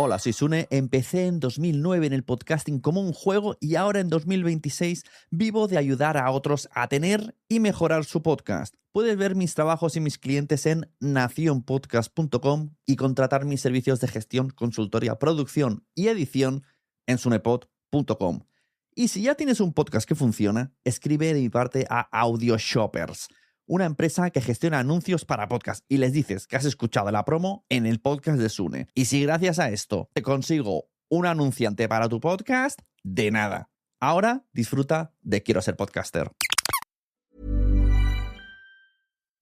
Hola, soy Sune. Empecé en 2009 en el podcasting como un juego y ahora en 2026 vivo de ayudar a otros a tener y mejorar su podcast. Puedes ver mis trabajos y mis clientes en nacionpodcast.com y contratar mis servicios de gestión, consultoría, producción y edición en sunepod.com. Y si ya tienes un podcast que funciona, escribe de mi parte a AudioShoppers, una empresa que gestiona anuncios para podcast, y les dices que has escuchado la promo en el podcast de Sune. Y si gracias a esto te consigo un anunciante para tu podcast, de nada. Ahora disfruta de Quiero Ser Podcaster.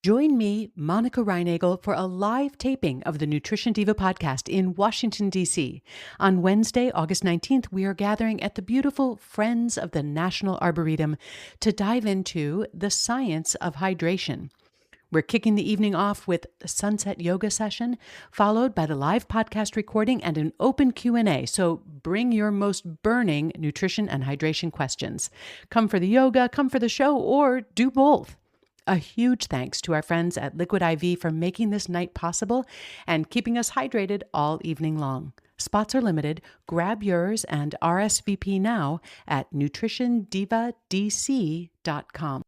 Join me, Monica Reinagel, for a live taping of the Nutrition Diva podcast in Washington, D.C. On Wednesday, August 19th, we are gathering at the beautiful Friends of the National Arboretum to dive into the science of hydration. We're kicking the evening off with a sunset yoga session, followed by the live podcast recording and an open Q&A. So bring your most burning nutrition and hydration questions. Come for the yoga, come for the show, or do both. A huge thanks to our friends at Liquid IV for making this night possible and keeping us hydrated all evening long. Spots are limited. Grab yours and RSVP now at nutritiondivadc.com.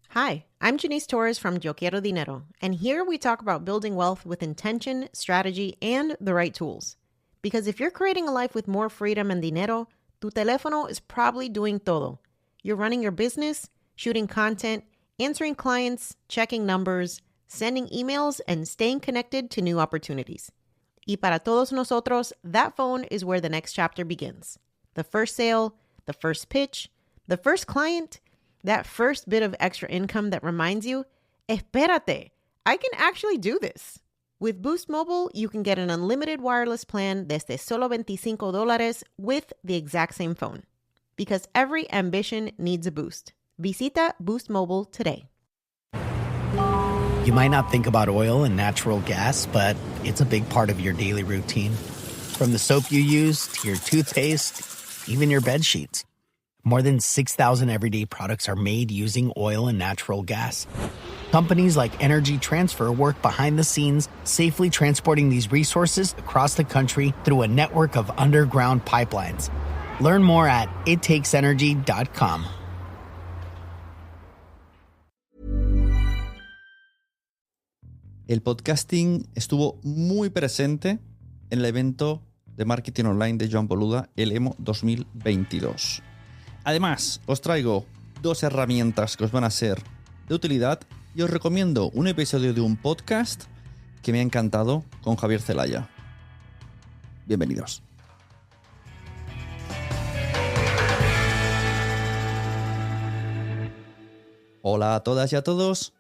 Hi, I'm Janice Torres from Yo Quiero Dinero, and here we talk about building wealth with intention, strategy, and the right tools. Because if you're creating a life with more freedom and dinero, tu teléfono is probably doing todo. You're running your business, shooting content, answering clients, checking numbers, sending emails, and staying connected to new opportunities. Y para todos nosotros, that phone is where the next chapter begins. The first sale, the first pitch, the first client, that first bit of extra income that reminds you, espérate, I can actually do this. With Boost Mobile, you can get an unlimited wireless plan desde solo $25 with the exact same phone. Because every ambition needs a boost. Visita Boost Mobile today. You might not think about oil and natural gas, but it's a big part of your daily routine. From the soap you use to your toothpaste, even your bed sheets. More than 6,000 everyday products are made using oil and natural gas. Companies like Energy Transfer work behind the scenes, safely transporting these resources across the country through a network of underground pipelines. Learn more at ittakes.energy.com. El podcasting estuvo muy presente en el evento de marketing online de Joan Boluda, el EMO 2022. Además, os traigo dos herramientas que os van a ser de utilidad y os recomiendo un episodio de un podcast que me ha encantado con Javier Zelaya. Bienvenidos. Hola a todas y a todos.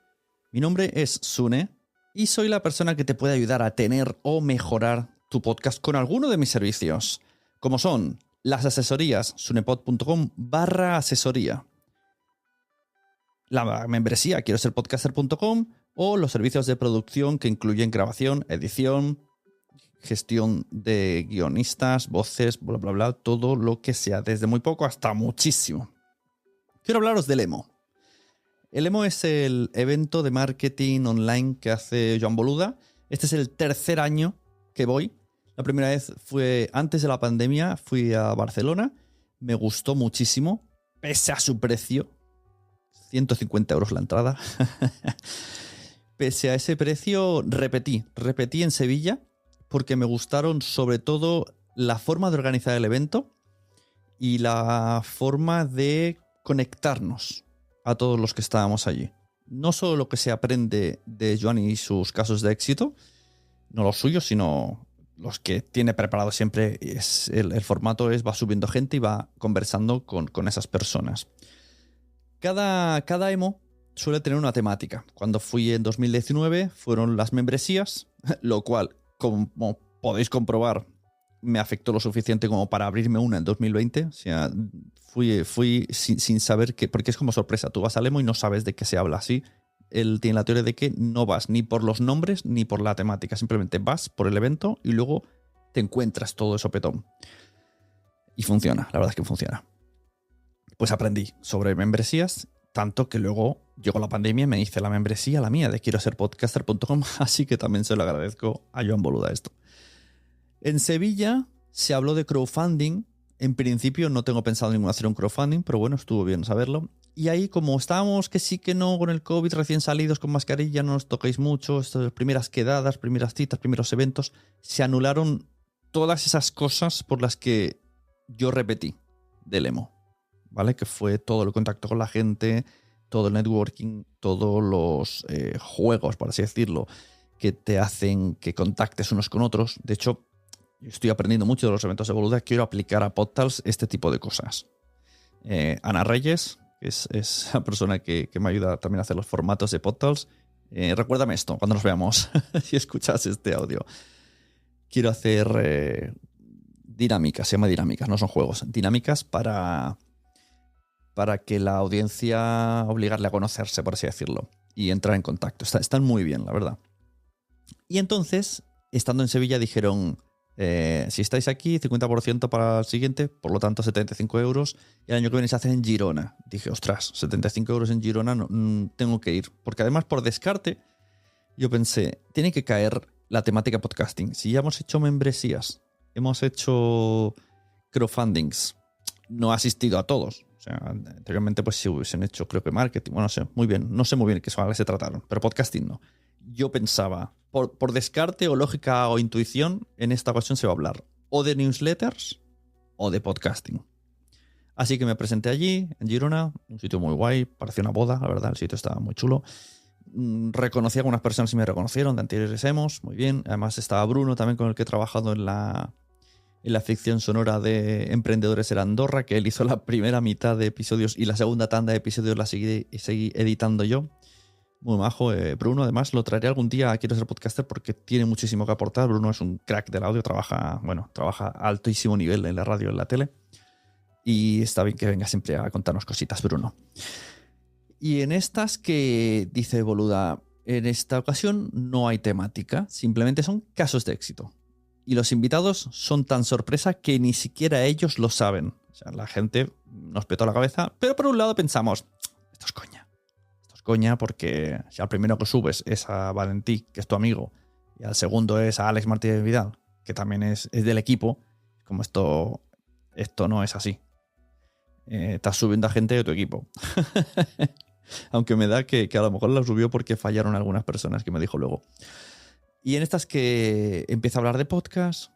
Mi nombre es Sune y soy la persona que te puede ayudar a tener o mejorar tu podcast con alguno de mis servicios, como son las asesorías sunepod.com/asesoría, la membresía quiero ser podcaster.com o los servicios de producción que incluyen grabación, edición, gestión de guionistas, voces, bla, bla, bla, todo lo que sea, desde muy poco hasta muchísimo. Quiero hablaros del EMO. El EMO es el evento de marketing online que hace Joan Boluda. Este es el tercer año que voy. La primera vez fue antes de la pandemia, fui a Barcelona. Me gustó muchísimo, pese a su precio. 150 euros la entrada. Pese a ese precio, repetí en Sevilla porque me gustaron sobre todo la forma de organizar el evento y la forma de conectarnos a todos los que estábamos allí. No solo lo que se aprende de Joan y sus casos de éxito, no los suyos, sino los que tiene preparado siempre. El formato va subiendo gente y va conversando con esas personas. Cada EMO suele tener una temática. Cuando fui en 2019 fueron las membresías, lo cual, como podéis comprobar, me afectó lo suficiente como para abrirme una en 2020. O sea, fui sin saber qué, porque es como sorpresa. Tú vas al EMO y no sabes de qué se habla así. Él tiene la teoría de que no vas ni por los nombres ni por la temática. Simplemente vas por el evento y luego te encuentras todo eso petón. Y funciona, la verdad es que funciona. Pues aprendí sobre membresías, tanto que luego llegó la pandemia y me hice la membresía, la mía, de quiero ser podcaster.com, así que también se lo agradezco a Joan Boluda esto. En Sevilla se habló de crowdfunding. En principio no tengo pensado en hacer un crowdfunding, pero bueno, estuvo bien saberlo. Y ahí, como estábamos que sí que no con el COVID, recién salidos con mascarilla, no nos toquéis mucho, estas primeras quedadas, primeras citas, primeros eventos, se anularon todas esas cosas por las que yo repetí del emo, ¿vale? Que fue todo el contacto con la gente, todo el networking, todos los juegos, por así decirlo, que te hacen que contactes unos con otros. De hecho, yo estoy aprendiendo mucho de los eventos de Boluda. Quiero aplicar a Podtals este tipo de cosas. Ana Reyes, que es la persona que me ayuda también a hacer los formatos de Podtals. Recuérdame esto cuando nos veamos y escuchas este audio. Quiero hacer dinámicas, se llama dinámicas, no son juegos. Dinámicas para que la audiencia, obligarle a conocerse, por así decirlo, y entrar en contacto. Están muy bien, la verdad. Y entonces, estando en Sevilla, dijeron... si estáis aquí, 50% para el siguiente, por lo tanto 75 euros. Y el año que viene se hace en Girona. Dije, ostras, 75 euros en Girona, no, tengo que ir. Porque además, por descarte, yo pensé, tiene que caer la temática podcasting. Si ya hemos hecho membresías, hemos hecho crowdfundings, no he asistido a todos. O sea, anteriormente pues sí hubiesen hecho, creo que marketing, bueno, no sé muy bien qué se trataron, pero podcasting no. Yo pensaba, por descarte o lógica o intuición, en esta ocasión se va a hablar o de newsletters o de podcasting. Así que me presenté allí, en Girona, un sitio muy guay, parecía una boda, la verdad, el sitio estaba muy chulo. Reconocí a algunas personas y me reconocieron de anteriores emos, muy bien. Además estaba Bruno también, con el que he trabajado en la ficción sonora de Emprendedores en Andorra, que él hizo la primera mitad de episodios y la segunda tanda de episodios la seguí editando yo. Muy majo, Bruno. Además lo traeré algún día a Quiero Ser Podcaster porque tiene muchísimo que aportar. Bruno es un crack del audio, trabaja a altísimo nivel en la radio y en la tele. Y está bien que venga siempre a contarnos cositas, Bruno. Y en estas que dice Boluda, en esta ocasión no hay temática, simplemente son casos de éxito. Y los invitados son tan sorpresa que ni siquiera ellos lo saben. O sea, la gente nos petó la cabeza, pero por un lado pensamos, esto es coña. Esto es coña porque si al primero que subes es a Valentí, que es tu amigo, y al segundo es a Alex Martínez Vidal, que también es del equipo, como esto no es así. Estás subiendo a gente de tu equipo. Aunque me da que a lo mejor la subió porque fallaron algunas personas, que me dijo luego. Y en estas que empieza a hablar de podcast,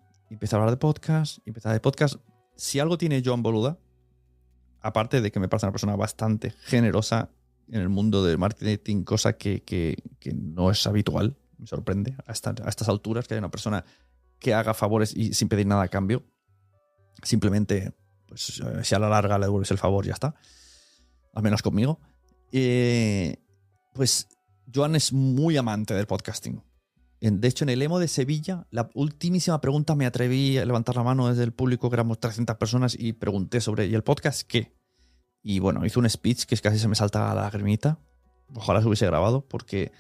Si algo tiene Joan Boluda, aparte de que me parece una persona bastante generosa en el mundo del marketing, cosa que no es habitual, me sorprende a estas alturas que haya una persona que haga favores y sin pedir nada a cambio. Simplemente, pues si a la larga le devuelves el favor, ya está. Al menos conmigo. Pues Joan es muy amante del podcasting. De hecho, en el emo de Sevilla, la ultimísima pregunta, me atreví a levantar la mano desde el público, que éramos 300 personas, y pregunté sobre, ¿y el podcast qué? Y bueno, hizo un speech que casi se me salta la lagrimita. Ojalá se hubiese grabado, porque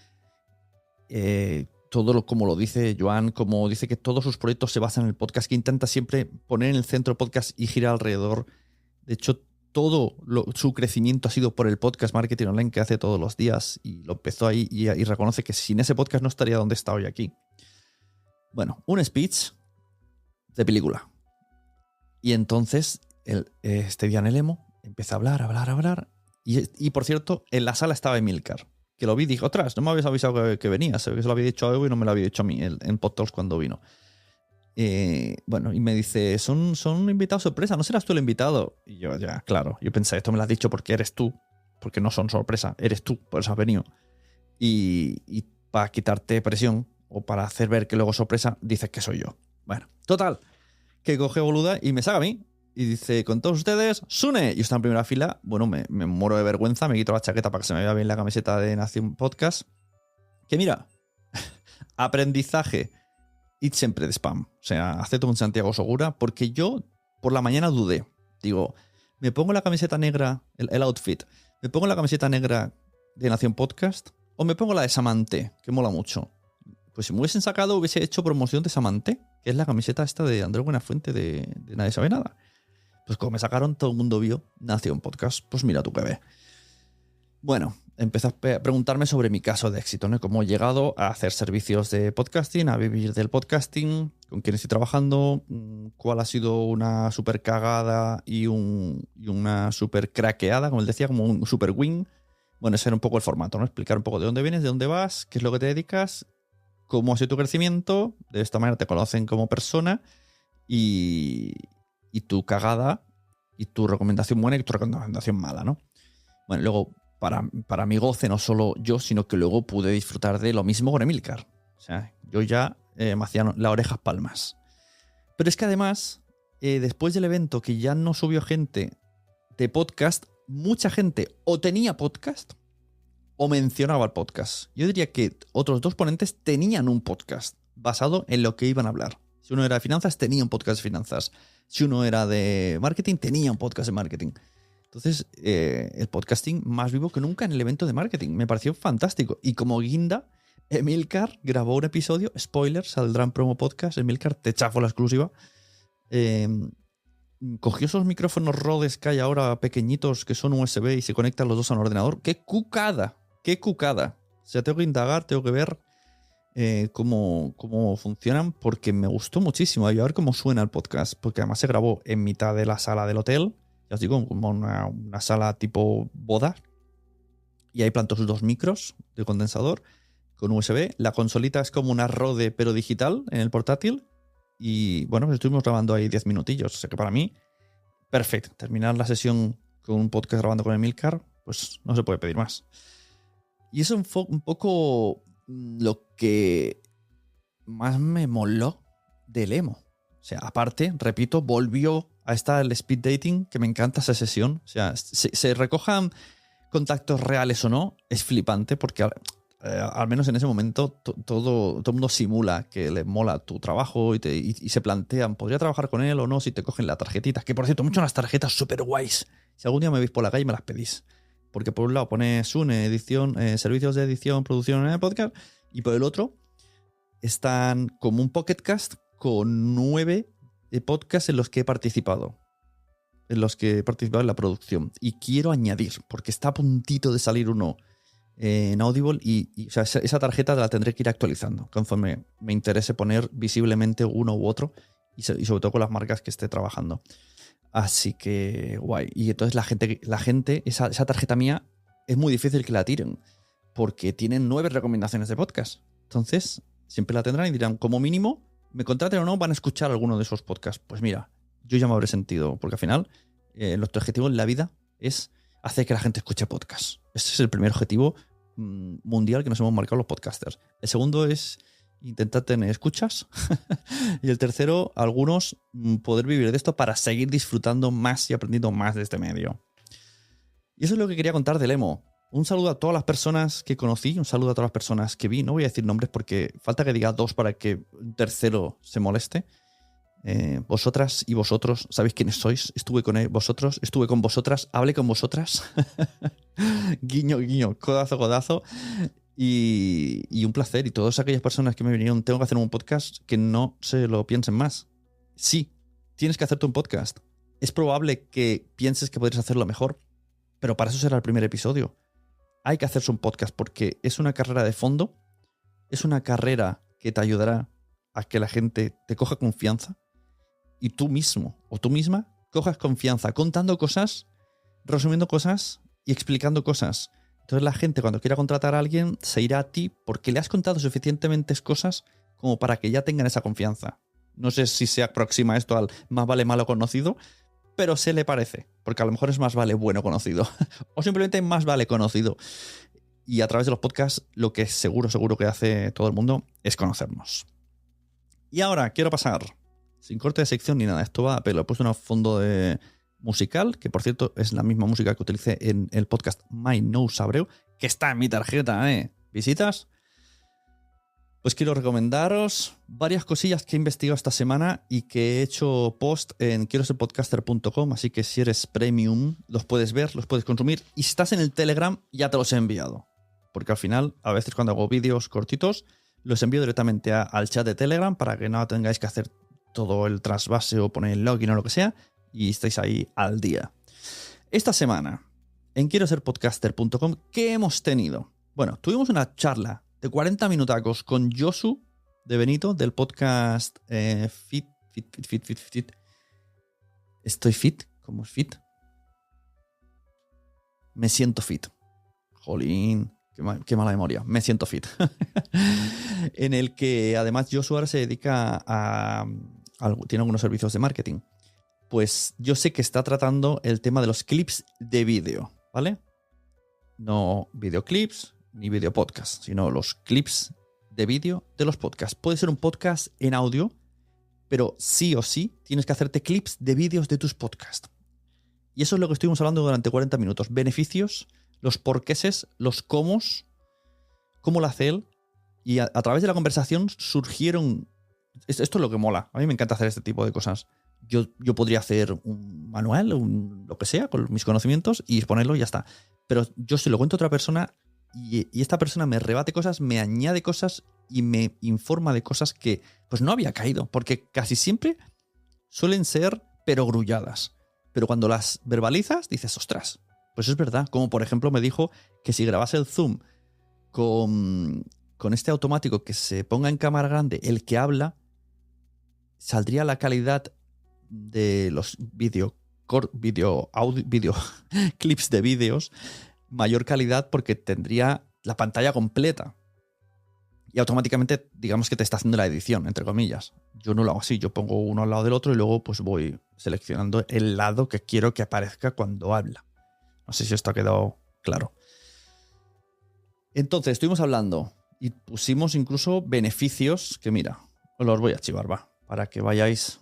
como lo dice Joan, como dice que todos sus proyectos se basan en el podcast, que intenta siempre poner en el centro el podcast y girar alrededor. De hecho, todo su crecimiento ha sido por el podcast Marketing Online que hace todos los días, y lo empezó ahí y reconoce que sin ese podcast no estaría donde está hoy aquí. Bueno, un speech de película. Y entonces, este día en el emo, empieza a hablar. Y por cierto, en la sala estaba Emilcar, que lo vi y dije, otras, no me habéis avisado que venías, que se lo había dicho a Evo y no me lo había dicho a mí en Podtalks cuando vino. Bueno, y me dice, son invitados sorpresa, ¿no serás tú el invitado? Y yo, ya, claro, yo pensé, esto me lo has dicho porque eres tú, porque no son sorpresa, eres tú, por eso has venido. Y para quitarte presión, o para hacer ver que luego sorpresa, dices que soy yo. Bueno, total, que coge Boluda y me saca a mí, y dice, con todos ustedes, Sune. Yo estaba en primera fila, bueno, me muero de vergüenza, me quito la chaqueta para que se me vea bien la camiseta de Nación Podcast. Que mira, aprendizaje. Y siempre de spam. O sea, acepto con Santiago Segura, porque yo por la mañana dudé. Digo, me pongo la camiseta negra, el outfit, me pongo la camiseta negra de Nación Podcast o me pongo la de Samanté, que mola mucho. Pues si me hubiesen sacado, hubiese hecho promoción de Samanté, que es la camiseta esta de Andrés Buenafuente de Nadie Sabe Nada. Pues como me sacaron, todo el mundo vio Nación Podcast. Pues mira tú qué ves. Bueno, empezó a preguntarme sobre mi caso de éxito, ¿no? Cómo he llegado a hacer servicios de podcasting, a vivir del podcasting, con quién estoy trabajando, cuál ha sido una super cagada y una super craqueada, como él decía, como un super win. Bueno, ese era un poco el formato, ¿no? Explicar un poco de dónde vienes, de dónde vas, qué es lo que te dedicas, cómo ha sido tu crecimiento. De esta manera te conocen como persona y tu cagada y tu recomendación buena y tu recomendación mala, ¿no? Bueno, luego, para mi goce, no solo yo, sino que luego pude disfrutar de lo mismo con Emilcar. O sea, yo ya me hacían las orejas palmas. Pero es que además, después del evento que ya no subió gente de podcast, mucha gente o tenía podcast o mencionaba el podcast. Yo diría que otros dos ponentes tenían un podcast basado en lo que iban a hablar. Si uno era de finanzas, tenía un podcast de finanzas. Si uno era de marketing, tenía un podcast de marketing. Entonces, el podcasting más vivo que nunca en el evento de marketing. Me pareció fantástico. Y como guinda, Emilcar grabó un episodio, spoiler, saldrá en promo podcast. Emilcar, te chafo la exclusiva. Cogió esos micrófonos Rhodes que hay ahora pequeñitos que son USB y se conectan los dos a un ordenador. ¡Qué cucada! ¡Qué cucada! O sea, tengo que indagar, tengo que ver cómo funcionan, porque me gustó muchísimo. Y a ver cómo suena el podcast, porque además se grabó en mitad de la sala del hotel. Ya os digo, como una sala tipo boda. Y ahí plantó sus dos micros de condensador con USB. La consolita es como una Rode, pero digital, en el portátil. Y bueno, pues estuvimos grabando ahí 10 minutillos. O sea que para mí, perfecto. Terminar la sesión con un podcast grabando con Emilcar, pues no se puede pedir más. Y eso es un poco lo que más me moló del emo. O sea, aparte, repito, volvió a estar el speed dating, que me encanta esa sesión. O sea, se recojan contactos reales o no, es flipante, porque al menos en ese momento todo el mundo simula que le mola tu trabajo y se plantean, ¿podría trabajar con él o no? Si te cogen las tarjetitas, que por cierto, muchas unas tarjetas súper guays. Si algún día me veis por la calle, me las pedís. Porque por un lado pone Sune, edición, servicios de edición, producción en el podcast, y por el otro están como un Pocketcast con 9 podcasts en los que he participado. En la producción. Y quiero añadir, porque está a puntito de salir uno en Audible y o sea, esa tarjeta la tendré que ir actualizando conforme me interese poner visiblemente uno u otro y sobre todo con las marcas que esté trabajando. Así que guay. Y entonces la gente esa tarjeta mía es muy difícil que la tiren porque tienen 9 recomendaciones de podcast. Entonces siempre la tendrán y dirán, como mínimo, me contraten o no, van a escuchar alguno de esos podcasts. Pues mira, yo ya me habré sentido, porque al final nuestro objetivo en la vida es hacer que la gente escuche podcasts. Ese es el primer objetivo mundial que nos hemos marcado los podcasters. El segundo es intentar tener escuchas y el tercero, algunos, poder vivir de esto para seguir disfrutando más y aprendiendo más de este medio. Y eso es lo que quería contar del emo. Un saludo a todas las personas que conocí, un saludo a todas las personas que vi. No voy a decir nombres porque falta que diga 2 para que un tercero se moleste. Vosotras y vosotros sabéis quiénes sois. Estuve con vosotros, estuve con vosotras, hablé con vosotras. Guiño, guiño, codazo, codazo. Y un placer. Y todas aquellas personas que me vinieron, tengo que hacer un podcast, que no se lo piensen más. Sí, tienes que hacerte un podcast. Es probable que pienses que podrías hacerlo mejor, pero para eso será el primer episodio. Hay que hacerse un podcast porque es una carrera de fondo, es una carrera que te ayudará a que la gente te coja confianza y tú mismo o tú misma cojas confianza contando cosas, resumiendo cosas y explicando cosas. Entonces la gente, cuando quiera contratar a alguien, se irá a ti porque le has contado suficientemente cosas como para que ya tengan esa confianza. No sé si se aproxima esto al más vale malo conocido, pero se le parece, porque a lo mejor es más vale bueno conocido o simplemente más vale conocido. Y a través de los podcasts lo que seguro que hace todo el mundo es conocernos. Y ahora quiero pasar, sin corte de sección ni nada, esto va a pelo. He puesto un fondo de musical, que por cierto es la misma música que utilicé en el podcast My Nose Abreu, que está en mi tarjeta, ¿Visitas? Pues quiero recomendaros varias cosillas que he investigado esta semana y que he hecho post en quieroserpodcaster.com, así que si eres premium los puedes ver, los puedes consumir, y si estás en el Telegram ya te los he enviado, porque al final a veces cuando hago vídeos cortitos los envío directamente al chat de Telegram para que no tengáis que hacer todo el trasvase o poner el login o lo que sea y estáis ahí al día. Esta semana en quieroserpodcaster.com, ¿qué hemos tenido? Bueno, tuvimos una charla de 40 minutacos con Josu de Benito del podcast Fit. ¿Estoy fit? ¿Cómo es fit? Me siento fit. Jolín, qué mala memoria. Me siento fit. En el que además Josu ahora se dedica a tiene algunos servicios de marketing. Pues yo sé que está tratando el tema de los clips de vídeo, ¿vale? No videoclips ni videopodcast, sino los clips de vídeo de los podcasts. Puede ser un podcast en audio, pero sí o sí tienes que hacerte clips de vídeos de tus podcasts. Y eso es lo que estuvimos hablando durante 40 minutos. Beneficios, los porqueses, los cómo lo hace él. Y a través de la conversación surgieron... Esto es lo que mola. A mí me encanta hacer este tipo de cosas. Yo podría hacer un manual, lo que sea, con mis conocimientos y exponerlo y ya está. Pero yo se lo cuento a otra persona y esta persona me rebate cosas, me añade cosas y me informa de cosas que pues no había caído. Porque casi siempre suelen ser perogrulladas. Pero cuando las verbalizas dices, ostras, pues es verdad. Como por ejemplo me dijo que si grabase el Zoom con este automático que se ponga en cámara grande, el que habla, saldría la calidad de los clips de vídeos mayor calidad porque tendría la pantalla completa. Y automáticamente, digamos que te está haciendo la edición, entre comillas. Yo no lo hago así, yo pongo uno al lado del otro y luego pues voy seleccionando el lado que quiero que aparezca cuando habla. No sé si esto ha quedado claro. Entonces, estuvimos hablando y pusimos incluso beneficios que, mira, os los voy a archivar, va, para que vayáis.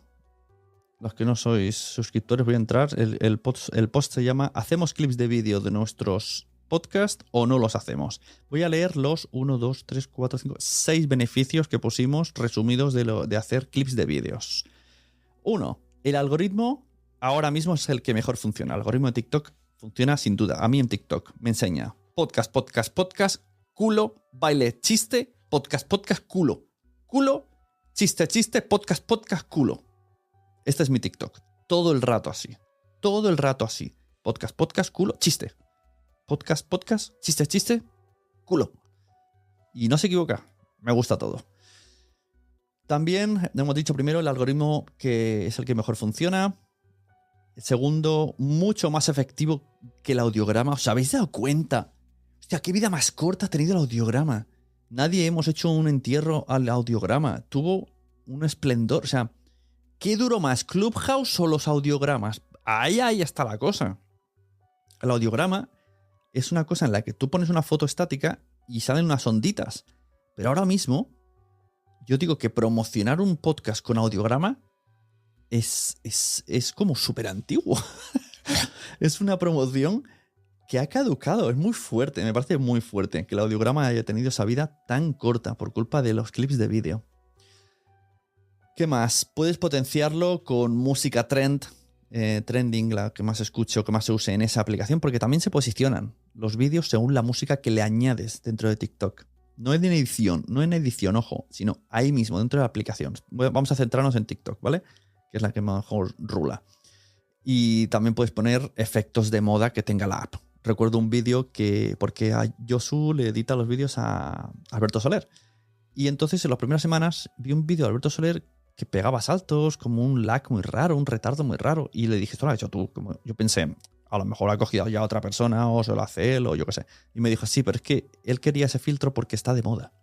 Los que no sois suscriptores, voy a entrar. El post se llama ¿Hacemos clips de vídeo de nuestros podcasts o no los hacemos? Voy a leer los 6 beneficios que pusimos resumidos de hacer clips de vídeos. 1. El algoritmo ahora mismo es el que mejor funciona. El algoritmo de TikTok funciona sin duda. A mí en TikTok me enseña podcast, culo, baile, chiste, podcast, culo, chiste, podcast, culo. Este es mi TikTok. Todo el rato así. Podcast, culo, chiste. Podcast, chiste, culo. Y no se equivoca. Me gusta todo. También hemos dicho primero el algoritmo que es el que mejor funciona. Segundo, mucho más efectivo que el audiograma. ¿Os habéis dado cuenta? Hostia, qué vida más corta ha tenido el audiograma. Nadie hemos hecho un entierro al audiograma. Tuvo un esplendor. O sea, ¿qué duró más, Clubhouse o los audiogramas? Ahí está la cosa. El audiograma es una cosa en la que tú pones una foto estática y salen unas onditas. Pero ahora mismo, yo digo que promocionar un podcast con audiograma es como súper antiguo. Es una promoción que ha caducado. Es muy fuerte, me parece muy fuerte que el audiograma haya tenido esa vida tan corta por culpa de los clips de vídeo. ¿Qué más? Puedes potenciarlo con música trending, la que más escucho, que más se use en esa aplicación, porque también se posicionan los vídeos según la música que le añades dentro de TikTok. No en edición, ojo, sino ahí mismo, dentro de la aplicación. Vamos a centrarnos en TikTok, ¿vale? Que es la que mejor rula. Y también puedes poner efectos de moda que tenga la app. Recuerdo un vídeo porque a Josu le edita los vídeos a Alberto Soler. Y entonces en las primeras semanas vi un vídeo de Alberto Soler que pegaba saltos, como un lag muy raro, un retardo muy raro. Y le dije, esto lo has hecho tú. Yo pensé, a lo mejor lo ha cogido ya otra persona o se lo hace él o yo qué sé. Y me dijo, sí, pero es que él quería ese filtro porque está de moda.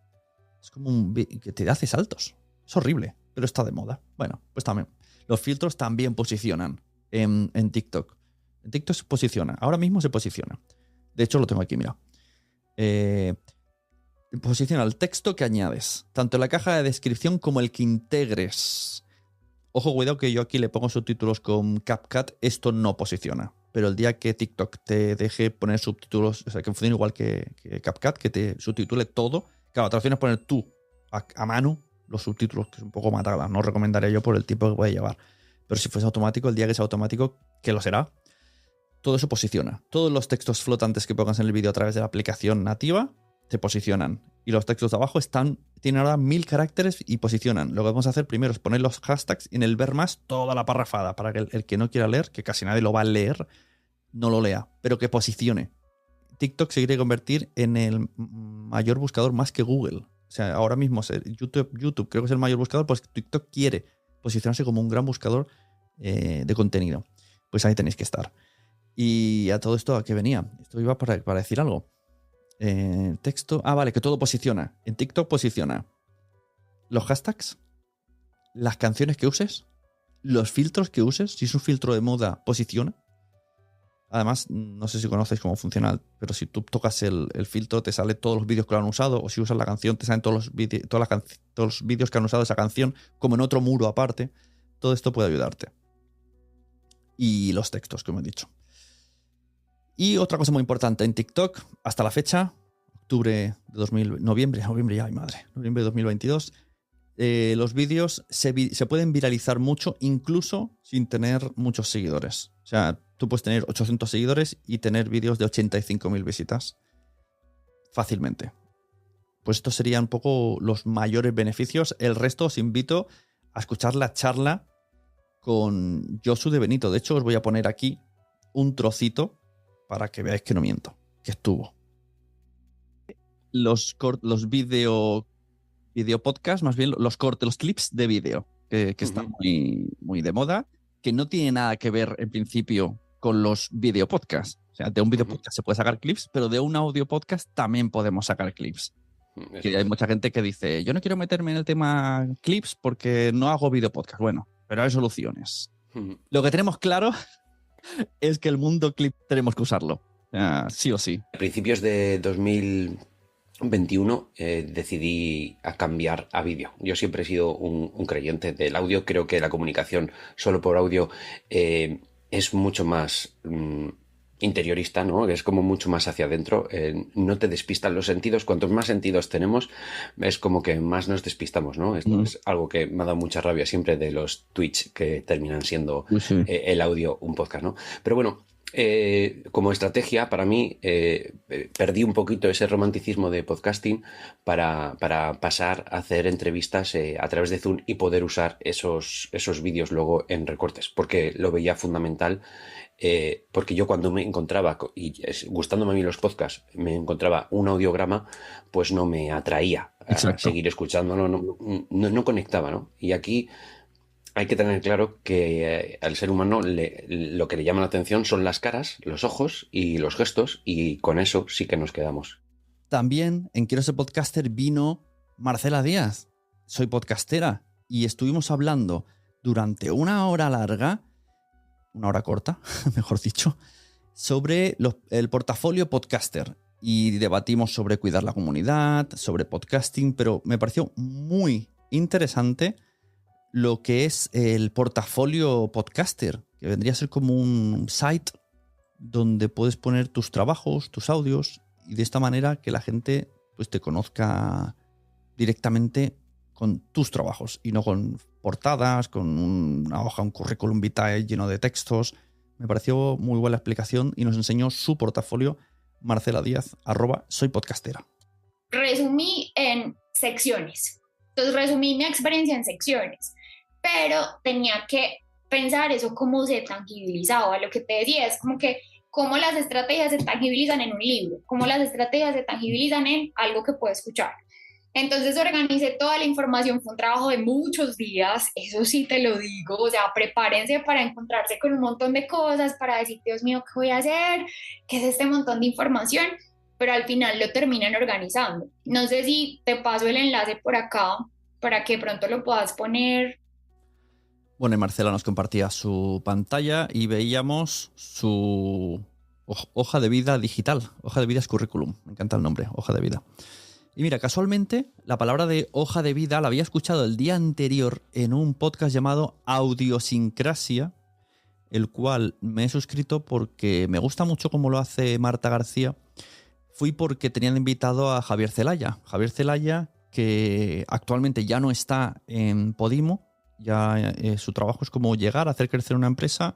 Es como que te hace saltos. Es horrible, pero está de moda. Bueno, pues también. Los filtros también posicionan en TikTok. En TikTok se posiciona. Ahora mismo se posiciona. De hecho, lo tengo aquí, mira. Posiciona el texto que añades, tanto en la caja de descripción como el que integres. Ojo, cuidado que yo aquí le pongo subtítulos con CapCut, esto no posiciona. Pero el día que TikTok te deje poner subtítulos, o sea, que funcione igual que CapCut, que te subtitule todo. Claro, otra opción es poner tú a mano los subtítulos, que es un poco matada. No recomendaría yo por el tiempo que puede llevar. Pero si fuese automático, el día que sea automático, que lo será, todo eso posiciona. Todos los textos flotantes que pongas en el vídeo a través de la aplicación nativa te posicionan. Y los textos de abajo tienen ahora 1000 caracteres y posicionan. Lo que vamos a hacer primero es poner los hashtags y en el ver más toda la parrafada para que el que no quiera leer, que casi nadie lo va a leer, no lo lea, pero que posicione. TikTok se quiere convertir en el mayor buscador más que Google. O sea, ahora mismo YouTube creo que es el mayor buscador, pues TikTok quiere posicionarse como un gran buscador de contenido. Pues ahí tenéis que estar. Y a todo esto, ¿a qué venía? Esto iba para decir algo. Texto. Vale, que todo posiciona. En TikTok posiciona los hashtags, las canciones que uses, los filtros que uses. Si es un filtro de moda, posiciona. Además, no sé si conocéis cómo funciona, pero si tú tocas el filtro, te sale todos los vídeos que lo han usado, o si usas la canción, te salen todos los vídeos que han usado esa canción, como en otro muro aparte. Todo esto puede ayudarte. Y los textos, como he dicho. Y otra cosa muy importante en TikTok, hasta la fecha, noviembre ya, noviembre de 2022, los vídeos se pueden viralizar mucho, incluso sin tener muchos seguidores. O sea, tú puedes tener 800 seguidores y tener vídeos de 85.000 visitas fácilmente. Pues estos serían un poco los mayores beneficios. El resto os invito a escuchar la charla con Josu de Benito. De hecho, os voy a poner aquí un trocito para que veáis que no miento, que estuvo. Los video podcast, más bien los clips de vídeo, que están muy de moda, que no tiene nada que ver en principio con los video podcasts. O sea, de un video podcast se puede sacar clips, pero de un audio podcast también podemos sacar clips. Que hay mucha gente que dice, yo no quiero meterme en el tema clips porque no hago video podcast. Bueno, pero hay soluciones. Lo que tenemos claro es que el mundo clip tenemos que usarlo, sí o sí. A principios de 2021 decidí a cambiar a vídeo. Yo siempre he sido un creyente del audio. Creo que la comunicación solo por audio es mucho más interiorista, ¿no? Es como mucho más hacia adentro. No te despistan los sentidos. Cuantos más sentidos tenemos, es como que más nos despistamos, ¿no? Esto es algo que me ha dado mucha rabia siempre de los Twitch que terminan siendo el audio un podcast, ¿no? Pero bueno, como estrategia, para mí, perdí un poquito ese romanticismo de podcasting para pasar a hacer entrevistas a través de Zoom y poder usar esos vídeos luego en recortes, porque lo veía fundamental. Porque yo cuando me encontraba, y gustándome a mí los podcasts, me encontraba un audiograma, pues no me atraía a seguir escuchándolo, no conectaba, ¿no? Y aquí hay que tener claro que al ser humano lo que le llama la atención son las caras, los ojos y los gestos, y con eso sí que nos quedamos. También en Quiero ser podcaster vino Marcela Díaz. Soy podcastera y estuvimos hablando durante una hora larga, una hora corta, mejor dicho, sobre el portafolio podcaster. Y debatimos sobre cuidar la comunidad, sobre podcasting, pero me pareció muy interesante lo que es el portafolio podcaster, que vendría a ser como un site donde puedes poner tus trabajos, tus audios, y de esta manera que la gente pues te conozca directamente con tus trabajos y no con portadas, con una hoja, un currículum vitae lleno de textos. Me pareció muy buena explicación y nos enseñó su portafolio Marcela Díaz, @soypodcastera. Resumí en secciones. Entonces resumí mi experiencia en secciones, pero tenía que pensar eso cómo se tangibilizaba. Lo que te decía es como que cómo las estrategias se tangibilizan en un libro, cómo las estrategias se tangibilizan en algo que puedo escuchar. Entonces organicé toda la información, fue un trabajo de muchos días, eso sí te lo digo, o sea, prepárense para encontrarse con un montón de cosas, para decir, Dios mío, ¿qué voy a hacer? ¿Qué es este montón de información? Pero al final lo terminan organizando. No sé si te paso el enlace por acá para que pronto lo puedas poner. Bueno, y Marcela nos compartía su pantalla y veíamos su hoja de vida digital. Hoja de vida es currículum, me encanta el nombre, hoja de vida. Y mira, casualmente, la palabra de hoja de vida la había escuchado el día anterior en un podcast llamado Audiosincrasia, el cual me he suscrito porque me gusta mucho cómo lo hace Marta García. Fui porque tenían invitado a Javier Celaya. Javier Celaya, que actualmente ya no está en Podimo, ya su trabajo es como llegar a hacer crecer una empresa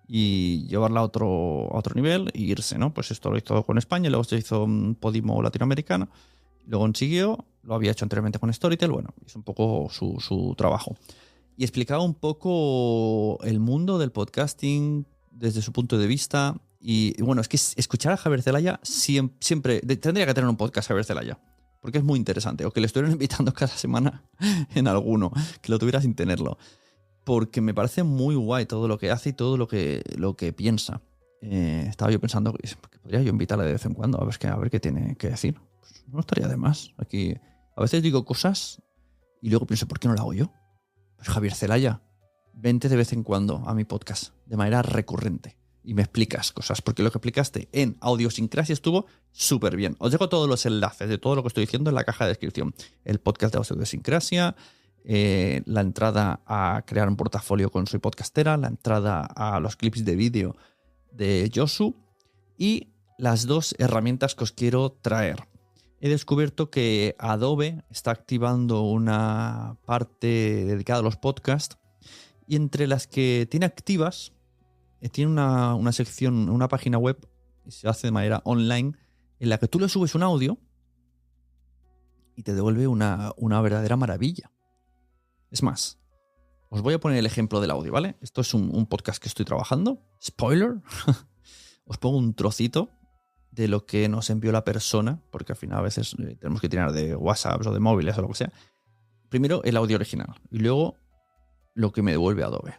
y llevarla a otro nivel e irse, ¿no? Pues esto lo hizo con España, luego se hizo Podimo Latinoamericana. Lo consiguió, lo había hecho anteriormente con Storytel, bueno, es un poco su trabajo. Y explicaba un poco el mundo del podcasting desde su punto de vista Y bueno, es que escuchar a Javier Celaya siempre tendría que tener un podcast Javier Celaya, porque es muy interesante. O que le estuvieran invitando cada semana en alguno, que lo tuviera sin tenerlo. Porque me parece muy guay todo lo que hace y todo lo que piensa. Estaba yo pensando que podría yo invitarle de vez en cuando a ver qué tiene que decir. Pues no estaría de más. Aquí a veces digo cosas y luego pienso, ¿por qué no lo hago yo? Pues Javier Celaya, vente de vez en cuando a mi podcast de manera recurrente y me explicas cosas, porque lo que explicaste en Audiosincrasia estuvo súper bien. Os dejo todos los enlaces de todo lo que estoy diciendo en la caja de descripción. El podcast de Audiosincrasia, la entrada a crear un portafolio con Soy Podcastera, la entrada a los clips de vídeo de Josu y las 2 herramientas que os quiero traer. He descubierto que Adobe está activando una parte dedicada a los podcasts y entre las que tiene activas tiene una sección, una página web que se hace de manera online en la que tú le subes un audio y te devuelve una verdadera maravilla. Es más, os voy a poner el ejemplo del audio, ¿vale? Esto es un podcast que estoy trabajando. Spoiler. Os pongo un trocito de lo que nos envió la persona, porque al final a veces tenemos que tirar de WhatsApp o de móviles o lo que sea. Primero el audio original y luego lo que me devuelve Adobe.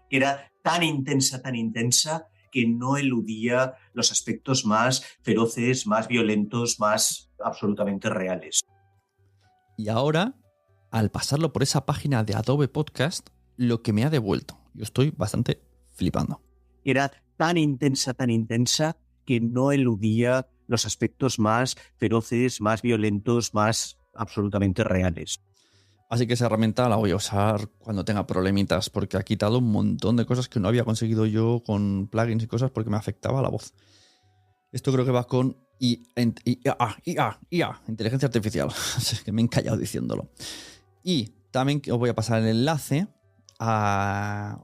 Era tan intensa que no eludía los aspectos más feroces, más violentos, más absolutamente reales. Y ahora, al pasarlo por esa página de Adobe Podcast, lo que me ha devuelto, yo estoy bastante flipando. Era tan intensa que no eludía los aspectos más feroces, más violentos, más absolutamente reales. Así que esa herramienta la voy a usar cuando tenga problemitas, porque ha quitado un montón de cosas que no había conseguido yo con plugins y cosas porque me afectaba la voz. Esto creo que va con IA, inteligencia artificial. Es que me he encallado diciéndolo. Y también os voy a pasar el enlace a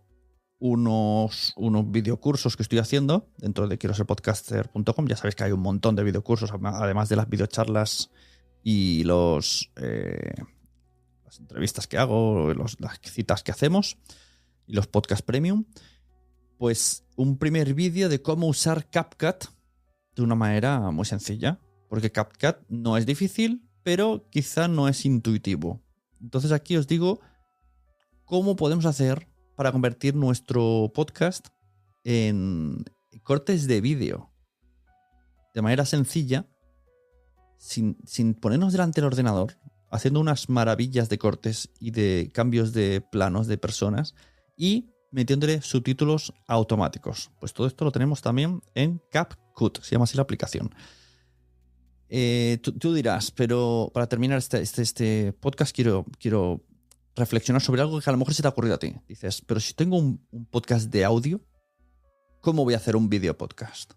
unos videocursos que estoy haciendo dentro de quiero ser podcaster.com. Ya sabéis que hay un montón de videocursos, además de las videocharlas y las entrevistas que hago, las citas que hacemos y los podcast premium. Pues un primer vídeo de cómo usar CapCut de una manera muy sencilla, porque CapCut no es difícil, pero quizá no es intuitivo. Entonces aquí os digo cómo podemos hacer para convertir nuestro podcast en cortes de vídeo de manera sencilla, sin ponernos delante del ordenador, haciendo unas maravillas de cortes y de cambios de planos de personas y metiéndole subtítulos automáticos. Pues todo esto lo tenemos también en CapCut, se llama así la aplicación. Tú dirás, pero para terminar este podcast quiero reflexionar sobre algo que a lo mejor se te ha ocurrido a ti. Dices, pero si tengo un podcast de audio, ¿cómo voy a hacer un video podcast?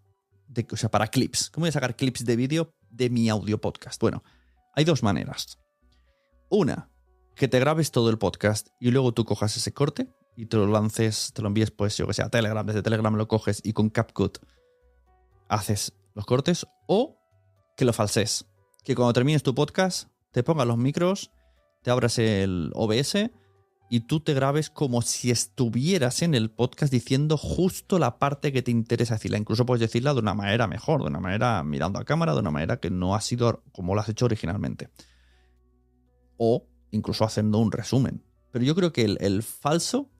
O sea, para clips. ¿Cómo voy a sacar clips de vídeo de mi audio podcast? Bueno, hay 2 maneras. Una, que te grabes todo el podcast y luego tú cojas ese corte y te lo envíes, pues yo que sé, a Telegram. Desde Telegram lo coges y con CapCut haces los cortes. O que lo falses. Que cuando termines tu podcast te pongas los micros, te abras el OBS y tú te grabes como si estuvieras en el podcast diciendo justo la parte que te interesa decirla. Incluso puedes decirla de una manera mejor, de una manera mirando a cámara, de una manera que no ha sido como lo has hecho originalmente. O incluso haciendo un resumen. Pero yo creo que el falso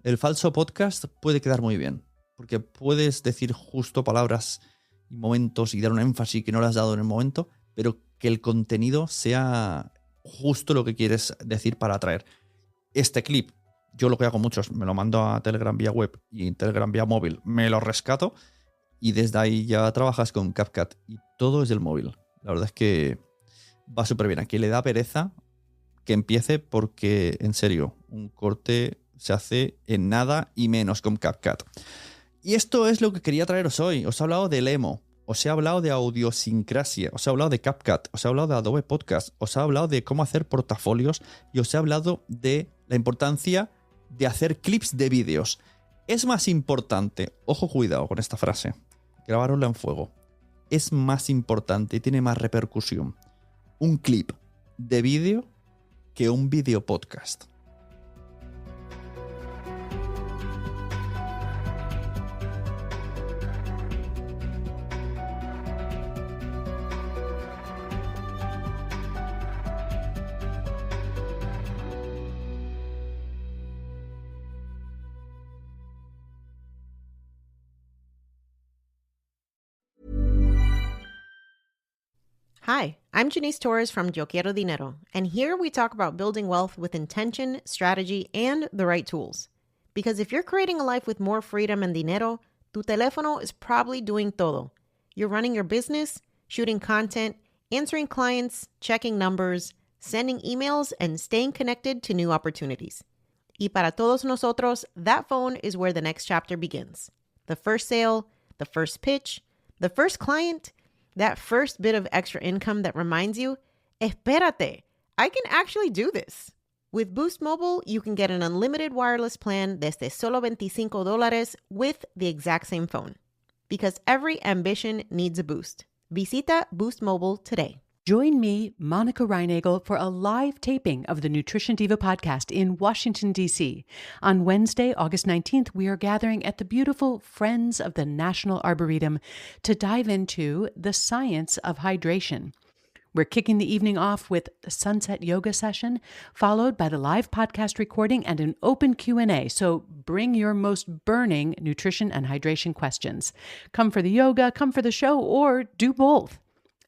podcast puede quedar muy bien. Porque puedes decir justo palabras y momentos y dar un énfasis que no le has dado en el momento, pero que el contenido sea justo lo que quieres decir para atraer. Este clip, yo lo que hago mucho es me lo mando a Telegram vía web y en Telegram vía móvil me lo rescato y desde ahí ya trabajas con CapCut y todo es del móvil. La verdad es que va súper bien. Aquí le da pereza que empiece porque, en serio, un corte se hace en nada y menos con CapCut. Y esto es lo que quería traeros hoy. Os he hablado del emo, os he hablado de Audiosincrasia, os he hablado de CapCut, os he hablado de Adobe Podcast, os he hablado de cómo hacer portafolios y os he hablado de la importancia de hacer clips de vídeos. Es más importante, ojo, cuidado con esta frase, grabárosla en fuego, es más importante y tiene más repercusión un clip de vídeo que un video podcast. Hi, I'm Janice Torres from Yo Quiero Dinero, and here we talk about building wealth with intention, strategy, and the right tools. Because if you're creating a life with more freedom and dinero, tu teléfono is probably doing todo. You're running your business, shooting content, answering clients, checking numbers, sending emails, and staying connected to new opportunities. Y para todos nosotros, that phone is where the next chapter begins. The first sale, the first pitch, the first client, that first bit of extra income that reminds you, espérate, I can actually do this. With Boost Mobile, you can get an unlimited wireless plan desde solo $25 with the exact same phone. Because every ambition needs a boost. Visita Boost Mobile today. Join me, Monica Reinagel, for a live taping of the Nutrition Diva podcast in Washington, D.C. On Wednesday, August 19th, we are gathering at the beautiful Friends of the National Arboretum to dive into the science of hydration. We're kicking the evening off with a sunset yoga session, followed by the live podcast recording and an open Q&A, so bring your most burning nutrition and hydration questions. Come for the yoga, come for the show, or do both.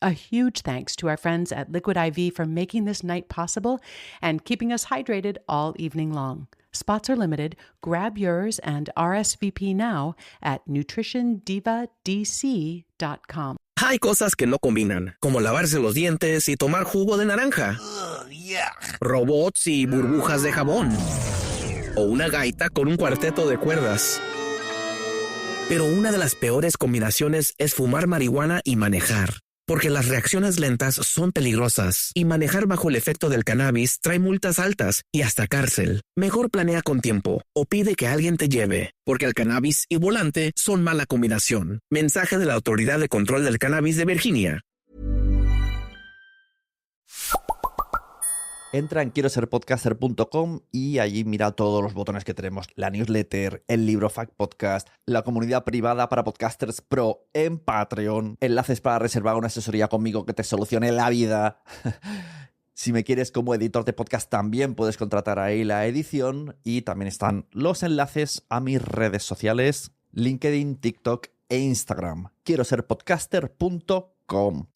A huge thanks to our friends at Liquid IV for making this night possible and keeping us hydrated all evening long. Spots are limited. Grab yours and RSVP now at nutritiondivadc.com. Hay cosas que no combinan, como lavarse los dientes y tomar jugo de naranja. Robots y burbujas de jabón. O una gaita con un cuarteto de cuerdas. Pero una de las peores combinaciones es fumar marihuana y manejar. Porque las reacciones lentas son peligrosas y manejar bajo el efecto del cannabis trae multas altas y hasta cárcel. Mejor planea con tiempo o pide que alguien te lleve, porque el cannabis y volante son mala combinación. Mensaje de la Autoridad de Control del Cannabis de Virginia. Entra en quiero ser podcaster.com y allí mira todos los botones que tenemos. La newsletter, el libro Fact Podcast, la comunidad privada para podcasters pro en Patreon, enlaces para reservar una asesoría conmigo que te solucione la vida. Si me quieres como editor de podcast también puedes contratar ahí la edición y también están los enlaces a mis redes sociales, LinkedIn, TikTok e Instagram. Quiero ser podcaster.com.